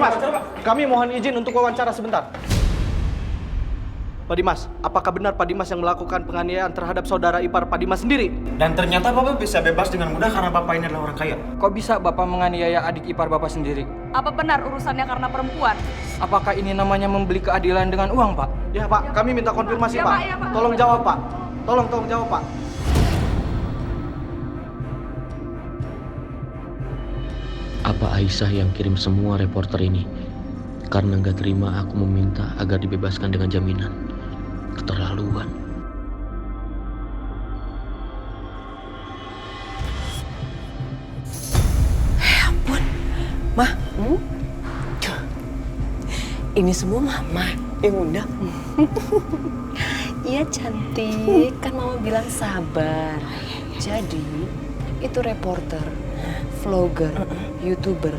Dimas, kami mohon izin untuk wawancara sebentar. Pak Dimas, apakah benar Pak Dimas yang melakukan penganiayaan terhadap saudara ipar Pak Dimas sendiri? Dan ternyata Bapak bisa bebas dengan mudah karena Bapak ini adalah orang kaya. Kok bisa Bapak menganiaya adik ipar Bapak sendiri? Apa benar urusannya karena perempuan? Apakah ini namanya membeli keadilan dengan uang, Pak? Ya Pak, kami minta konfirmasi Ya, Pak. Pak, ya, Pak. Tolong jawab Pak. Tolong jawab Pak. Apa Aisyah yang kirim semua reporter ini? Karena nggak terima aku meminta agar dibebaskan dengan jaminan. Keterlaluan. Ampun, Mah. Ini semua Mama yang undang. Iya cantik, kan Mama bilang sabar. Jadi itu reporter, vlogger, YouTuber,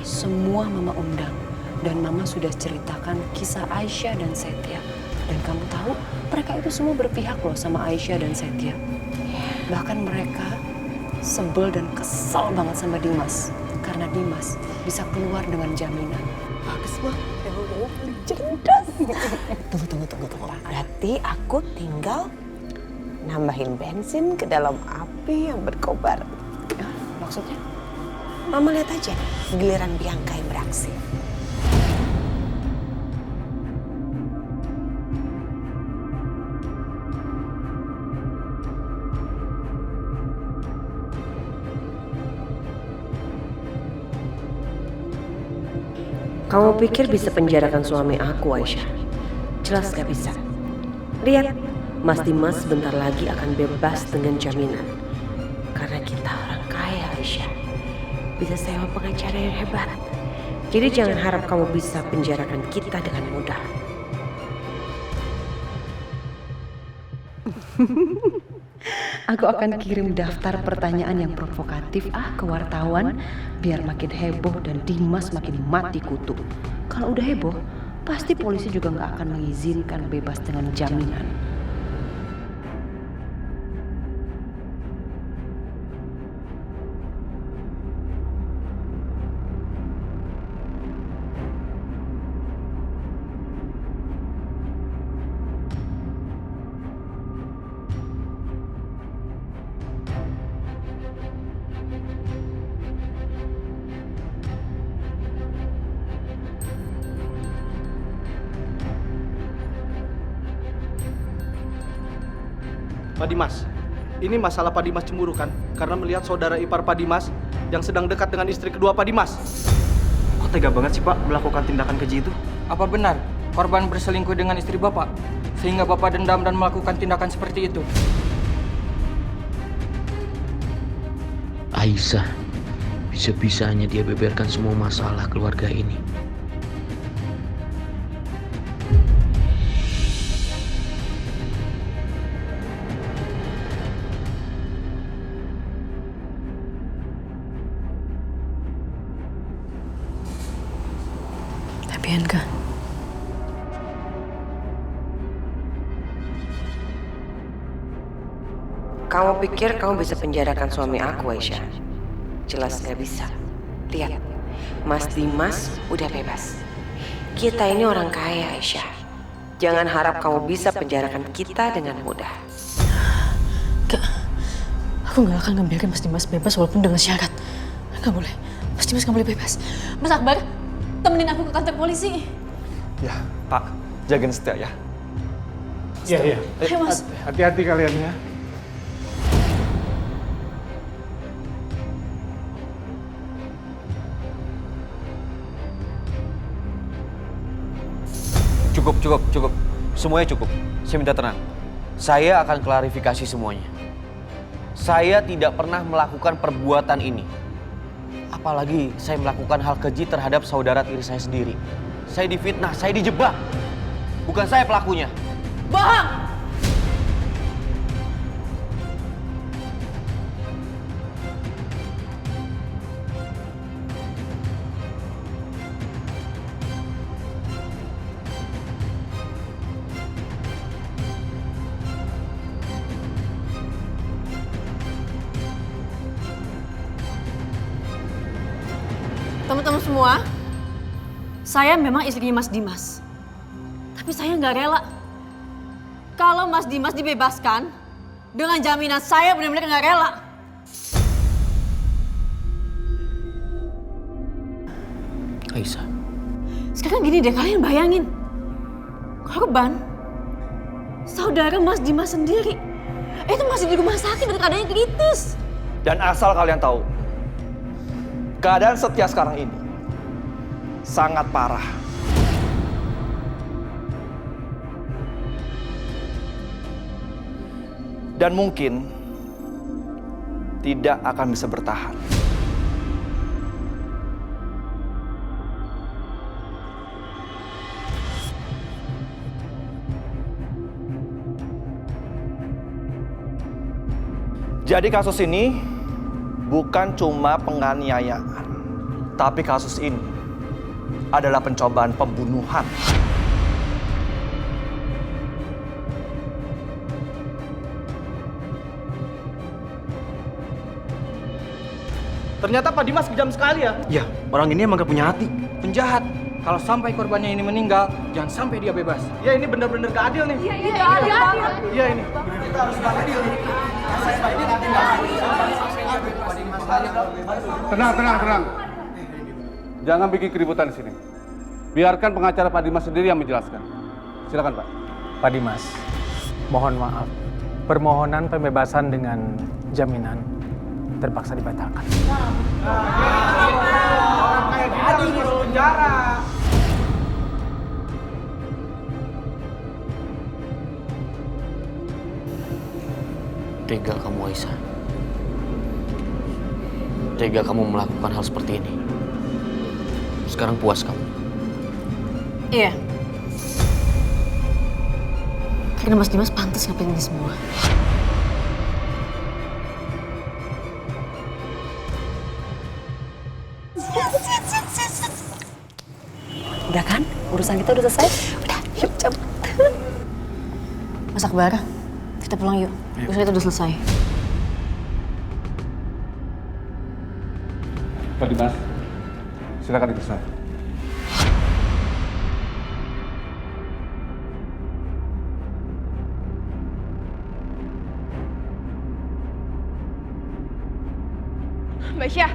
semua Mama undang. Dan Mama sudah ceritakan kisah Aisyah dan Setia. Dan kamu tahu, mereka itu semua berpihak loh sama Aisyah dan Setia. Bahkan mereka sebel dan kesal banget sama Dimas. Karena Dimas bisa keluar dengan jaminan. Bagus, Mah. Cerdas. Tunggu. Berarti aku tinggal nambahin bensin ke dalam api yang berkobar. Maksudnya? Mama lihat aja giliran Bianca yang beraksi. Kamu pikir bisa penjarakan suami aku, Aisyah? Jelas gak bisa. Lihat, Mas Dimas sebentar lagi akan bebas dengan jaminan. Karena kita orang kaya, Aisyah. Bisa sewa pengacara yang hebat. Jadi jangan harap kamu bisa penjarakan kita dengan mudah. Aku akan kirim daftar pertanyaan yang provokatif ke wartawan biar makin heboh dan Dimas makin mati kutu. Kalau udah heboh, pasti polisi juga nggak akan mengizinkan bebas dengan jaminan. Pak Dimas, ini masalah Pak Dimas cemburu kan? Karena melihat saudara ipar Pak Dimas yang sedang dekat dengan istri kedua Pak Dimas. Kok tega banget sih Pak melakukan tindakan keji itu? Apa benar korban berselingkuh dengan istri Bapak? Sehingga Bapak dendam dan melakukan tindakan seperti itu? Aisyah, bisa-bisanya dia beberkan semua masalah keluarga ini. Bianca. Kamu pikir kamu bisa penjarakan suami aku, Aisyah? Jelas gak bisa. Lihat, Mas Dimas udah bebas. Kita ini orang kaya, Aisyah. Jangan harap kamu bisa penjarakan kita dengan mudah. Aku gak akan ngebiarin Mas Dimas bebas walaupun dengan syarat. Gak boleh. Mas Dimas gak boleh bebas. Mas Akbar, temenin aku ke kantor polisi. Ya, Pak, jagain Setia ya. Iya. Ayo, Mas. Hati-hati kalian ya. Cukup. Semuanya cukup. Saya minta tenang. Saya akan klarifikasi semuanya. Saya tidak pernah melakukan perbuatan ini. Apalagi saya melakukan hal keji terhadap saudara tiri saya sendiri. Saya difitnah, saya dijebak. Bukan saya pelakunya. Bohong! Teman-teman semua, Saya memang istrinya Mas Dimas. Tapi saya nggak rela. Kalau Mas Dimas dibebaskan, dengan jaminan saya benar-benar nggak rela. Aisyah, Sekarang gini deh, kalian bayangin. Korban, saudara Mas Dimas sendiri, itu masih di rumah sakit dan keadaannya kritis. Dan asal kalian tahu, keadaan Setia sekarang ini sangat parah. Dan mungkin tidak akan bisa bertahan. Jadi kasus ini bukan cuma penganiayaan, tapi kasus ini adalah pencobaan pembunuhan. Ternyata Pak Dimas kejam sekali ya. Ya, orang ini emang gak punya hati. Penjahat. Kalau sampai korbannya ini meninggal, jangan sampai dia bebas. Ya ini benar-benar gak adil nih. Iya ini. Kita harus adil nih. Tenang. Jangan bikin keributan di sini. Biarkan pengacara Pak Dimas sendiri yang menjelaskan. Silakan, Pak. Pak Dimas, mohon maaf. Permohonan pembebasan dengan jaminan terpaksa dibatalkan. Kayak gini harus masuk penjara. tega kamu Aisyah. Tega kamu melakukan hal seperti ini. Sekarang puas kamu? Iya. Karena Mas Dimas pantas ngapain ini semua. Udah kan? Urusan kita udah selesai? Udah, yuk cabut. Mas Akbar, kita pulang yuk. Urusan kita udah selesai. Pak Dimas, silakan diperiksa. Mbak Syah.